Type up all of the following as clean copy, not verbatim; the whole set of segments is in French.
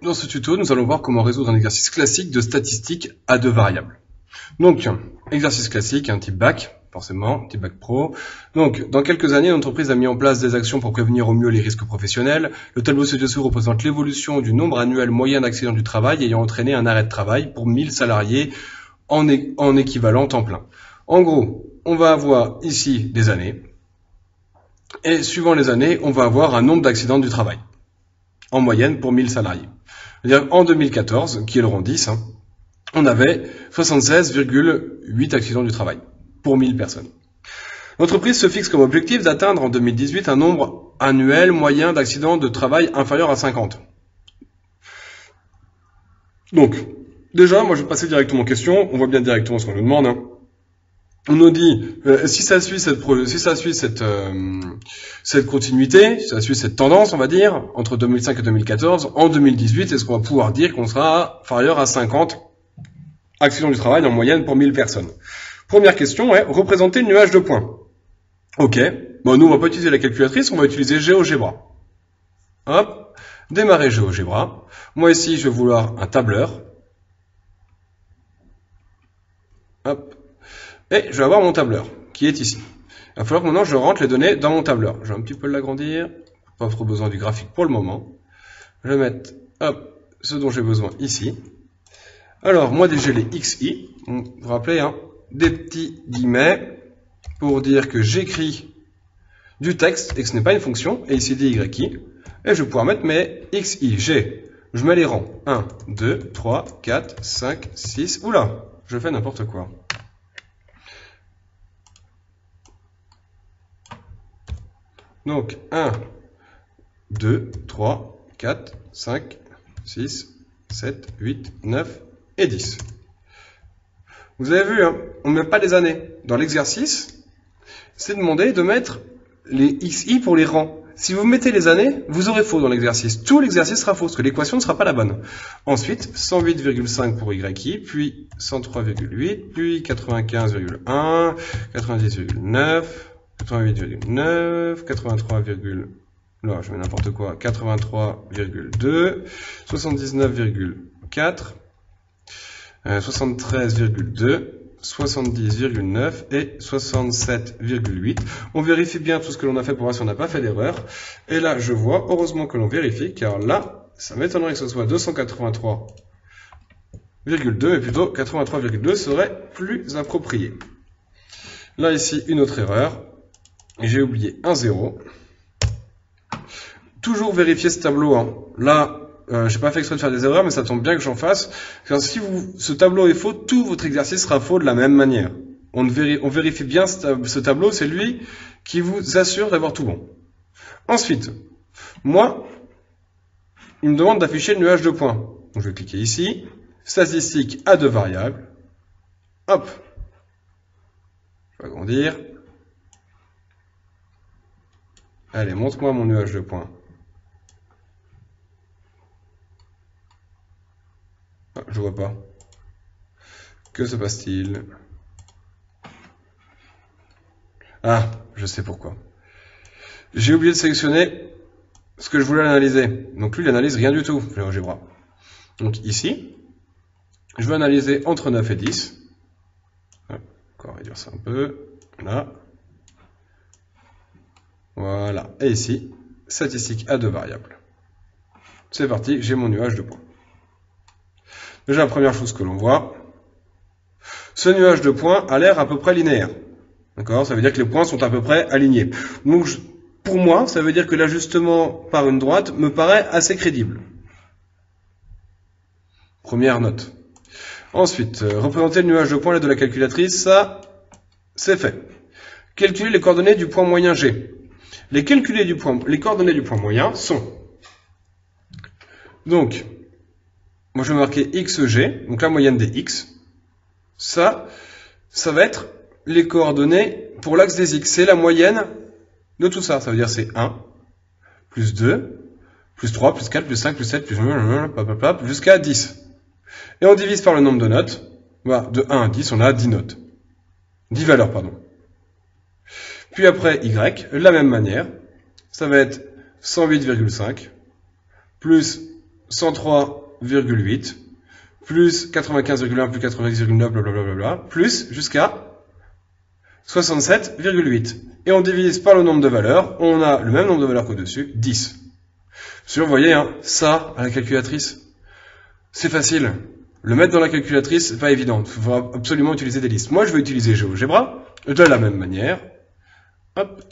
dans ce tuto, nous allons voir comment résoudre un exercice classique de statistique à deux variables. Donc, exercice classique, un type bac, forcément, type bac pro. Donc, dans quelques années, l'entreprise a mis en place des actions pour prévenir au mieux les risques professionnels. Le tableau ci-dessous représente l'évolution du nombre annuel moyen d'accidents du travail ayant entraîné un arrêt de travail pour 1000 salariés en équivalent temps plein. En gros, on va avoir ici des années, et suivant les années, on va avoir un nombre d'accidents du travail, en moyenne pour 1000 salariés. C'est-à-dire, en 2014, qui est le rang 10, on avait 76,8 accidents du travail pour 1000 personnes. L'entreprise se fixe comme objectif d'atteindre en 2018 un nombre annuel moyen d'accidents de travail inférieur à 50. Donc, déjà, moi je vais passer directement aux questions, on voit bien directement ce qu'on nous demande. On nous dit, si ça suit cette continuité, si ça suit cette tendance, on va dire, entre 2005 et 2014, en 2018, est-ce qu'on va pouvoir dire qu'on sera inférieur à 50 accidents du travail en moyenne pour 1000 personnes? Première question est, représenter le nuage de points. Ok, bon, nous on va pas utiliser la calculatrice, on va utiliser GeoGebra. Hop, démarrer GeoGebra. Moi ici, je vais vouloir un tableur. Hop. Et je vais avoir mon tableur, qui est ici. Il va falloir que maintenant je rentre les données dans mon tableur. Je vais un petit peu l'agrandir, pas trop besoin du graphique pour le moment. Je vais mettre, hop, ce dont j'ai besoin ici. Alors, moi déjà les XI, vous vous rappelez, des petits guillemets, pour dire que j'écris du texte et que ce n'est pas une fonction, et ici des YI, et je vais pouvoir mettre mes XI. Je mets les rangs, 1, 2, 3, 4, 5, 6, oula, je fais n'importe quoi. Donc, 1, 2, 3, 4, 5, 6, 7, 8, 9 et 10. Vous avez vu, on ne met pas les années. Dans l'exercice, c'est demandé de mettre les XI pour les rangs. Si vous mettez les années, vous aurez faux dans l'exercice. Tout l'exercice sera faux, parce que l'équation ne sera pas la bonne. Ensuite, 108,5 pour YI, puis 103,8, puis 95,1, 90,9... 88,9, 83, là je mets n'importe quoi, 83,2, 79,4, 73,2, 70,9 et 67,8. On vérifie bien tout ce que l'on a fait pour voir si on n'a pas fait d'erreur. Et là je vois, heureusement que l'on vérifie, car là, ça m'étonnerait que ce soit 283,2, mais plutôt 83,2 serait plus approprié. Là ici, une autre erreur. J'ai oublié un 0. Toujours vérifier ce tableau. Là, j'ai pas fait exprès de faire des erreurs, mais ça tombe bien que j'en fasse. Car si ce tableau est faux, tout votre exercice sera faux de la même manière. On vérifie bien ce tableau, c'est lui qui vous assure d'avoir tout bon. Ensuite, moi, il me demande d'afficher le nuage de points. Donc je vais cliquer ici. Statistique à deux variables. Hop. Je vais agrandir. Allez, montre-moi mon nuage de points. Ah, je vois pas. Que se passe-t-il? Ah, je sais pourquoi. J'ai oublié de sélectionner ce que je voulais analyser. Donc lui, il n'analyse rien du tout, GeoGebra. Donc ici, je vais analyser entre 9 et 10. Encore réduire ça un peu. Là. Voilà. Et ici, statistique à deux variables. C'est parti, j'ai mon nuage de points. Déjà, la première chose que l'on voit, ce nuage de points a l'air à peu près linéaire. D'accord? Ça veut dire que les points sont à peu près alignés. Donc, pour moi, ça veut dire que l'ajustement par une droite me paraît assez crédible. Première note. Ensuite, représenter le nuage de points à l'aide de la calculatrice, ça, c'est fait. Calculer les coordonnées du point moyen G. Les coordonnées du point moyen sont, donc, moi je vais marquer XG, donc la moyenne des X. Ça va être les coordonnées pour l'axe des X. C'est la moyenne de tout ça. Ça veut dire c'est 1, plus 2, plus 3, plus 4, plus 5, plus 7, plus jusqu'à 10. Et on divise par le nombre de notes. Voilà, de 1 à 10, on a 10 notes. 10 valeurs, pardon. Puis après Y, la même manière, ça va être 108,5 plus 103,8 plus 95,1 plus 90,9 blablabla plus jusqu'à 67,8. Et on divise par le nombre de valeurs, on a le même nombre de valeurs qu'au-dessus, 10. Vous voyez, hein, ça, à la calculatrice, c'est facile. Le mettre dans la calculatrice, c'est pas évident. Il faut absolument utiliser des listes. Moi, je vais utiliser GeoGebra de la même manière. Hop.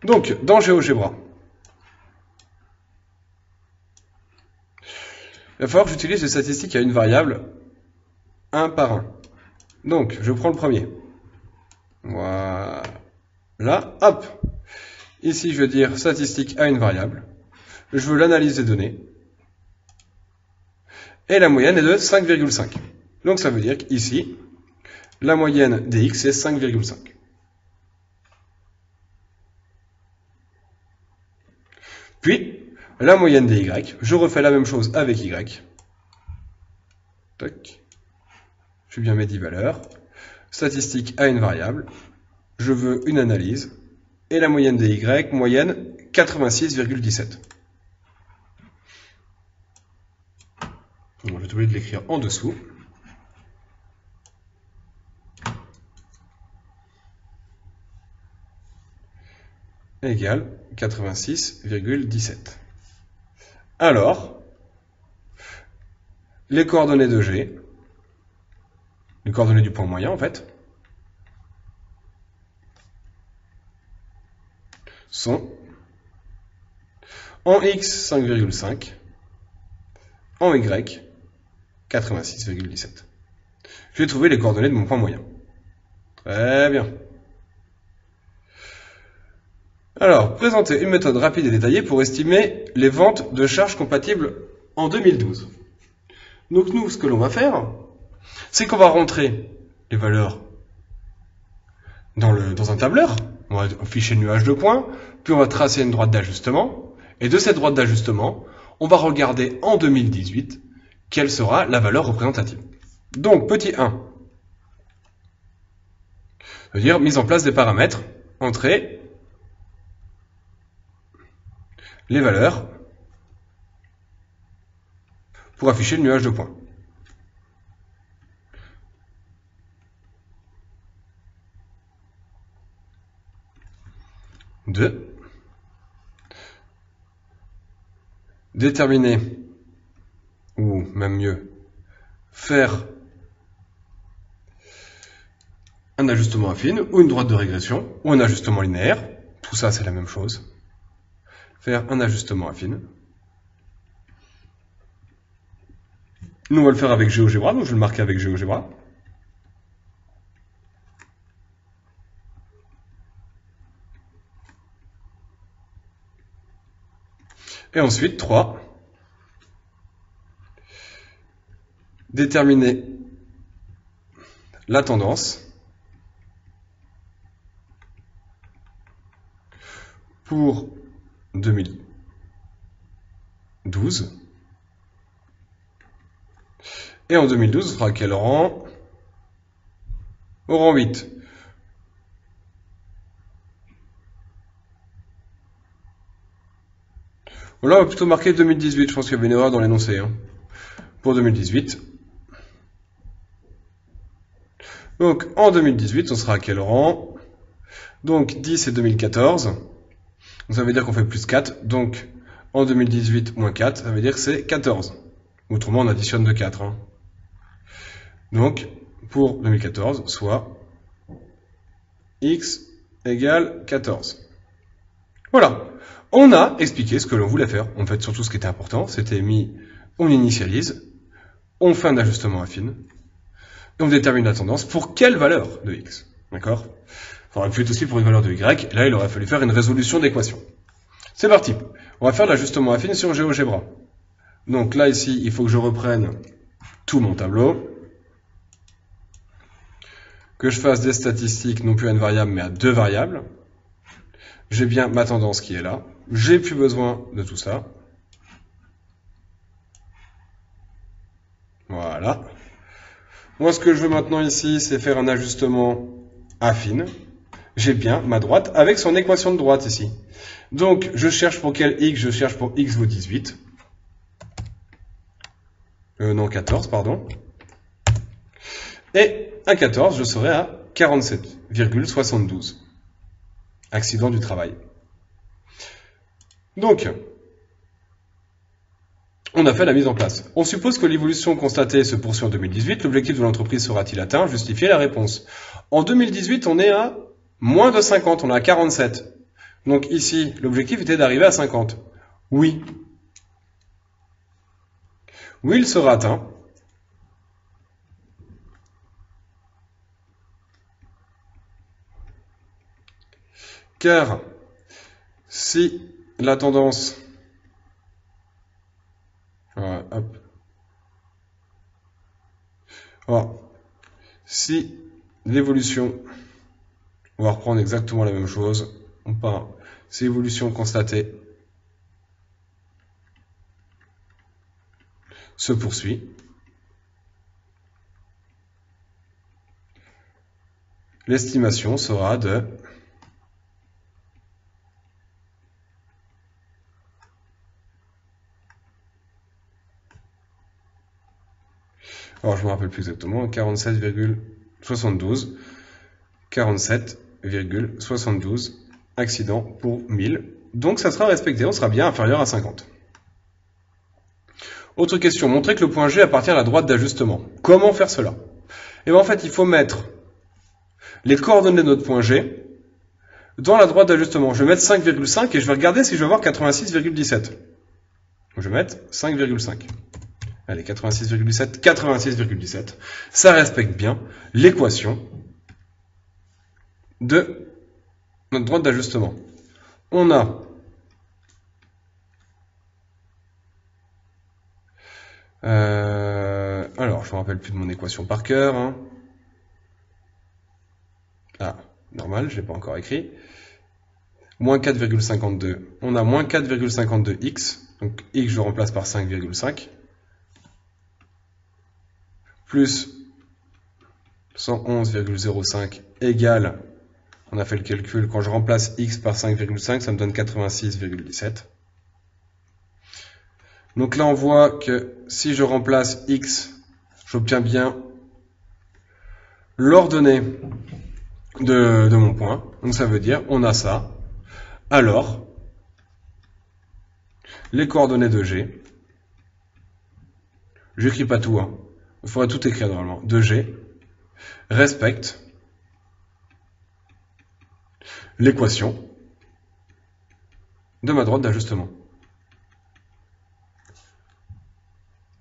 Donc, dans GeoGebra, il va falloir que j'utilise les statistiques à une variable, un par un. Donc, je prends le premier. Voilà. Hop. Ici, je veux dire statistique à une variable. Je veux l'analyse des données. Et la moyenne est de 5,5. Donc, ça veut dire qu'ici, la moyenne des x est 5,5. Puis, la moyenne des y, je refais la même chose avec y. Tac. Je suis bien mes 10 valeurs. Statistique à une variable. Je veux une analyse. Et la moyenne des y, moyenne 86,17. Je vais oublier de l'écrire en dessous. Égale 86,17. Alors, les coordonnées de G, les coordonnées du point moyen en fait, sont en x 5,5, en y 86,17. Je vais trouver les coordonnées de mon point moyen. Très bien. Alors, présenter une méthode rapide et détaillée pour estimer les ventes de charges compatibles en 2012. Donc nous, ce que l'on va faire, c'est qu'on va rentrer les valeurs dans un tableur. On va afficher le nuage de points, puis on va tracer une droite d'ajustement. Et de cette droite d'ajustement, on va regarder en 2018 quelle sera la valeur représentative. Donc, petit 1, ça veut dire mise en place des paramètres, entrée, les valeurs, pour afficher le nuage de points. Deux, déterminer, ou même mieux, faire un ajustement affine, ou une droite de régression, ou un ajustement linéaire. Tout ça, c'est la même chose. Faire un ajustement affine. Nous, on va le faire avec GeoGebra, donc je vais le marquer avec GeoGebra. Et ensuite, 3. Déterminer la tendance pour 2012. Et en 2012, ce sera à quel rang? Au rang 8. Là, on va plutôt marquer 2018. Je pense qu'il y avait une erreur dans l'énoncé. Hein. Pour 2018. Donc, en 2018, on sera à quel rang? Donc, 10 et 2014. Ça veut dire qu'on fait plus 4. Donc, en 2018, moins 4, ça veut dire que c'est 14. Autrement, on additionne de 4. Hein. Donc, pour 2014, soit x égale 14. Voilà. On a expliqué ce que l'on voulait faire. En fait, surtout ce qui était important, c'était on initialise, on fait un ajustement affine, et on détermine la tendance pour quelle valeur de x. D'accord? Il aurait pu être aussi pour une valeur de y, et là, il aurait fallu faire une résolution d'équation. C'est parti. On va faire l'ajustement affine sur GeoGebra. Donc là, ici, il faut que je reprenne tout mon tableau, que je fasse des statistiques non plus à une variable, mais à 2 variables. J'ai bien ma tendance qui est là. J'ai plus besoin de tout ça. Voilà. Moi, ce que je veux maintenant ici, c'est faire un ajustement affine. j'ai bien ma droite avec son équation de droite ici. Donc, je cherche pour quel x? Je cherche pour x vaut 18. Non, 14, pardon. Et à 14, je serai à 47,72. Accident du travail. Donc, on a fait la mise en place. On suppose que l'évolution constatée se poursuit en 2018. L'objectif de l'entreprise sera-t-il atteint? Justifiez la réponse. En 2018, on est à moins de 50, on est à 47. Donc ici, l'objectif était d'arriver à 50. Oui. Oui, il sera atteint. Car si la tendance... hop. Alors, si l'évolution... On va reprendre exactement la même chose. On part. Si l'évolution constatée se poursuit, l'estimation sera de alors je me rappelle plus exactement, 47,72 47,72 accidents pour 1000. Donc ça sera respecté, on sera bien inférieur à 50. Autre question, montrer que le point G appartient à la droite d'ajustement. Comment faire cela? Et bien en fait, il faut mettre les coordonnées de notre point G dans la droite d'ajustement. Je vais mettre 5,5 et je vais regarder si je vais avoir 86,17. Je vais mettre 5,5. Allez, 86,17, 86,17. Ça respecte bien l'équation de notre droite d'ajustement. On a alors, je ne me rappelle plus de mon équation par cœur. Hein. Ah, normal, je ne l'ai pas encore écrit. Moins 4,52. On a moins 4,52x. Donc, x, je le remplace par 5,5. Plus 111,05 égale, on a fait le calcul, quand je remplace x par 5,5, ça me donne 86,17. Donc là, on voit que si je remplace x, j'obtiens bien l'ordonnée de mon point. Donc ça veut dire, on a ça. Alors, les coordonnées de G, j'écris pas tout, hein. Il faudrait tout écrire normalement, de G, respecte l'équation de ma droite d'ajustement.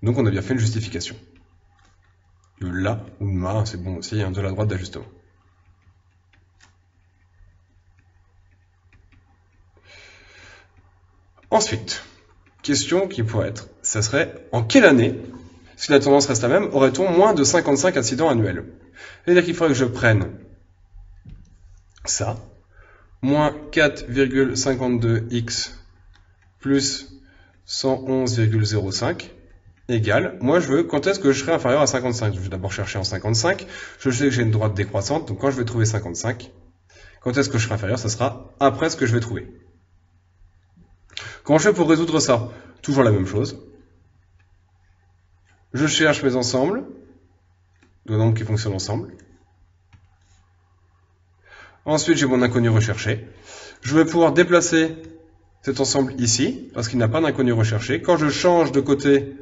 Donc on a bien fait une justification. Le la ou le ma, c'est bon aussi, hein, de la droite d'ajustement. Ensuite, question qui pourrait être, ça serait, en quelle année, si la tendance reste la même, aurait-on moins de 55 accidents annuels? C'est-à-dire qu'il faudrait que je prenne ça, moins 4,52x plus 111,05 égale, moi je veux, quand est-ce que je serai inférieur à 55? Je vais d'abord chercher en 55, je sais que j'ai une droite décroissante, donc quand je vais trouver 55, quand est-ce que je serai inférieur? Ça sera après ce que je vais trouver. Comment je fais pour résoudre ça? Toujours la même chose. Je cherche mes ensembles, de nombres qui fonctionnent ensemble. Ensuite, j'ai mon inconnu recherché. Je vais pouvoir déplacer cet ensemble ici, parce qu'il n'a pas d'inconnu recherché. Quand je change de côté,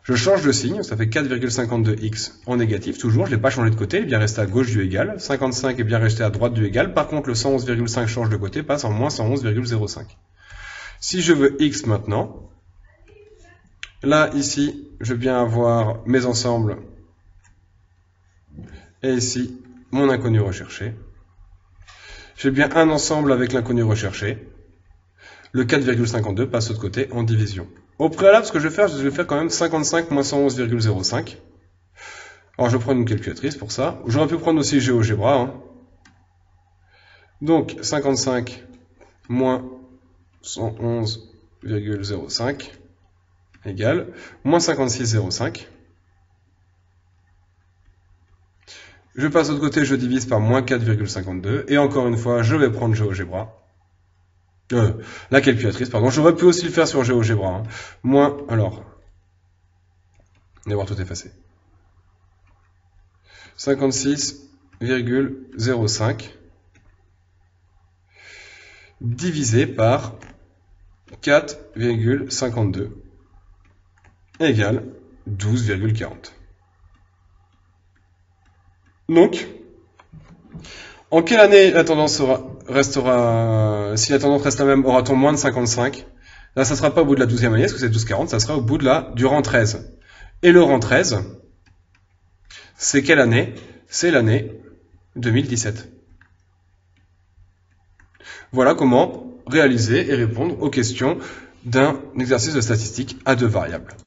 je change de signe, ça fait 4,52x en négatif, toujours, je ne l'ai pas changé de côté, il est bien resté à gauche du égal. 55 est bien resté à droite du égal. Par contre, le 111,5 change de côté, passe en moins 111,05. Si je veux x maintenant, là, ici, je vais bien avoir mes ensembles, et ici, mon inconnu recherché. J'ai bien un ensemble avec l'inconnu recherché. Le 4,52 passe de l'autre côté en division. Au préalable, ce que je vais faire quand même 55 moins 111,05. Alors, je vais prendre une calculatrice pour ça. J'aurais pu prendre aussi GeoGebra. Hein. Donc, 55 moins 111,05 égale moins 56,05. Je passe de l'autre côté, je divise par moins 4,52. Et encore une fois, je vais prendre GeoGebra. La calculatrice, pardon. J'aurais pu aussi le faire sur GeoGebra. Hein. Moins, alors. On va voir tout effacer. 56,05 divisé par 4,52 égale 12,40. Donc, en quelle année la tendance restera, si la tendance reste la même, aura-t-on moins de 55? Là, ça sera pas au bout de la 12e année, parce que c'est 12,40, ça sera au bout du rang 13. Et le rang 13, c'est quelle année? C'est l'année 2017. Voilà comment réaliser et répondre aux questions d'un exercice de statistique à deux variables.